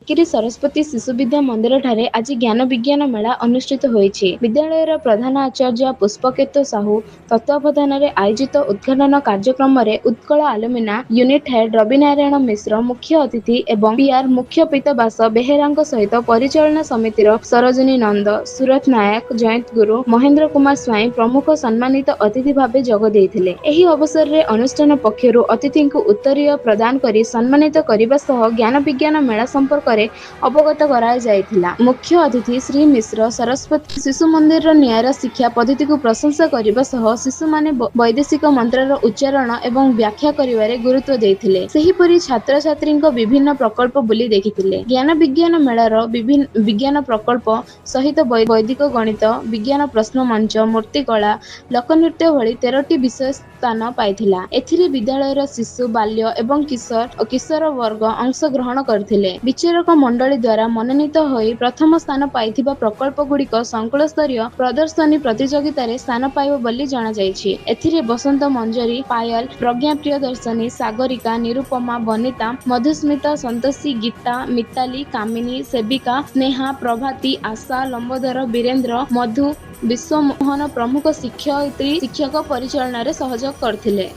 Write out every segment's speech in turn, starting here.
ଟିକିରି सरस्वती शिशु विद्या मंदिर ठारे आज ज्ञान विज्ञान मेला अनुष्ठित होईछि। विद्यालयर प्रधान आचार्य पुष्पकेतु साहू तत्वावधान आयोजित उद्घाटन कार्यक्रम में उत्कल आलुमिना यूनिट हेड रविनारायण मिश्र मुख्य अतिथि एवं पीआर मुख्य पीतवास बेहेरा सहित परिचालना समितिर सरोजिनी नंद, सुरत नायक, जयंत गुरु, महेंद्र कुमार स्वाई प्रमुख सम्मानित अतिथि भाव जोग देइथिले। एही अवसर में अनुष्ठान पक्षरु अतिथि को उत्तरीय प्रदान करी सम्मानित करने सह ज्ञान विज्ञान मेला संपर्क में अवगत कराया जायथिला। मुख्य अतिथि श्री मिश्र सरस्वती शिशु मंदिर न्याय शिक्षा पद्धति को प्रशंसा करने सह शिशु माने वैदेशिक मंत्र उच्चारण एवं व्याख्या करिवारे गुरुत्व देइथिले। सेहीपरि छात्र छात्री विभिन्न प्रकल्प बुली देखिथिले। ज्ञान विज्ञान मेलार विभिन्न विज्ञान प्रकल्प सहित वैदिक गणित, विज्ञान प्रश्न मंच, मूर्तिकला, लोकनृत्य भली 13टी विषय स्थान पाइथिला। एथिरे विद्यालयर शिशु, बाल्य एवं किशोर वर्ग अंश ग्रहण करथिले। विचारक मंडली द्वारा मनोनीत होई प्रथम स्थान पाइथिबा प्रकल्प गुड़िक संकुल स्तरीय प्रदर्शनी प्रतियोगिता रे स्थान पाइब बोली जणा जायछि। एथिरे बसंत मंजरी, पायल, प्रज्ञा प्रियदर्शनी, सागरिका, निरुपमा, बनिता, मधुस्मिता, संतोषी, गीता, मिताली, कामिनी, सेविका, स्नेहा, प्रभाती, आशा, लंबोदर, वीरेंद्र, मधु, विश्वमोहन प्रमुख शिक्षयित्री शिक्षक परिचालन रे सहयोग करथिले।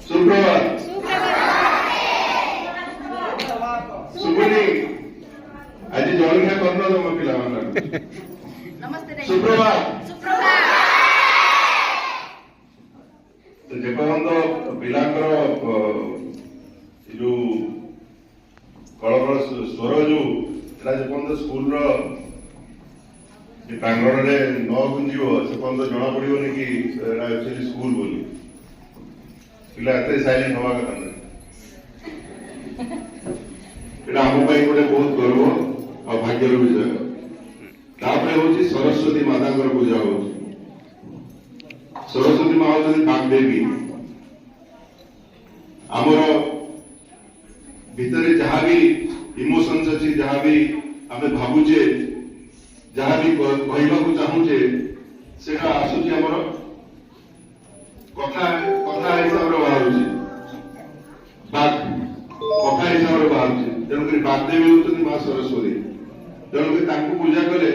सुप्रभात सुबुनी आज जलखिया करन तुम पिला नमस्ते सुप्रभात तो जेपर्यंत पिलांकर जो कलकल स्वर जो जेपर्यंत स्कूल प्रांगण में न गुंजीव से पर्यंत जना पड़ोनी कि एक्चुअली स्कूल बोली पिला एते साइलेंट हवा कथा एटा हम पाई गोटे बहुत गर्व और भाग्यर विषय। तापरे होची सरस्वती माता पूजा होची। सरस्वती माँ होती बागदेवी। आमर भितर जहाँ भी इमोशंस अच्छी, जहाँ भी आमे भावुचे, जहाँ भी कहवा को चाहूचे सेटा आसुची आमर कथा हिसाब से बाहर कथा हिसाब से बाहर तेणुक बागदेवी होती माँ सरस्वती। तेणुक पूजा कले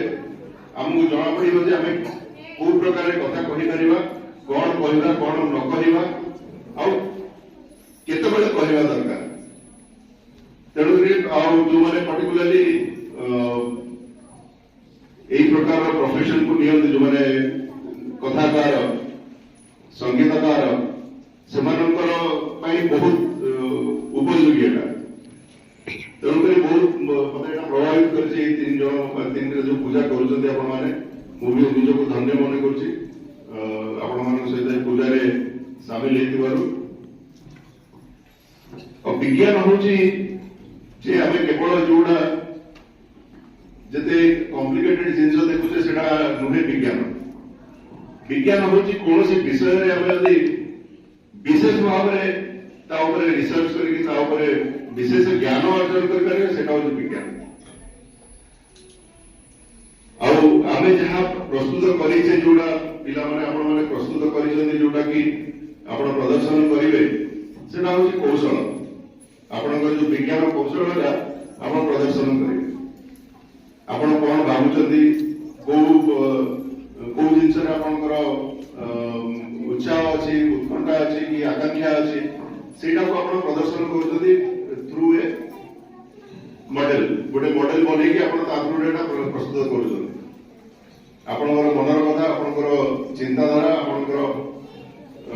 आमको जना पड़ो जे आम कौ प्रकार कथा कहीपर कौन कहवा कौन न कहवा आतेबले कहवा दरकार। तेणुक जो मैंने पर्टिकुलाली यही प्रकार प्रोफेशन को नियंत्रण जो मैंने कथाकार संगीतकार से बहुत उपयोगी तेणुक बहुत मतलब प्रभावित कर तीन जन जो पूजा करुँचे निजक धन्य मन कर सहित पूजा सामिल हो। विज्ञान हूँ आम केवल जोड़ा जिते कॉम्प्लिकेटेड जिन देखुचे से नुहे विज्ञान। विज्ञान हूँ कौन सी विषय विशेष भाव में रिसर्च कर विशेष ज्ञान अर्जन कर विज्ञान। आम जहाँ प्रस्तुत करे जोड़ा पिला माने प्रस्तुत कर जोटा कि आप प्रदर्शन करेंगे से कौशल आपंकर जो विज्ञान कौशल आप प्रदर्शन करेंगे। आप कौन भावुं कौ जिन उत्साह अच्छी, उत्कंठा अच्छी कि आकांक्षा अच्छी से प्रदर्शन कर थ्रू ए मॉडल गोटे मॉडल बनई प्रस्तुत कर मनर कथा, चिंताधारा,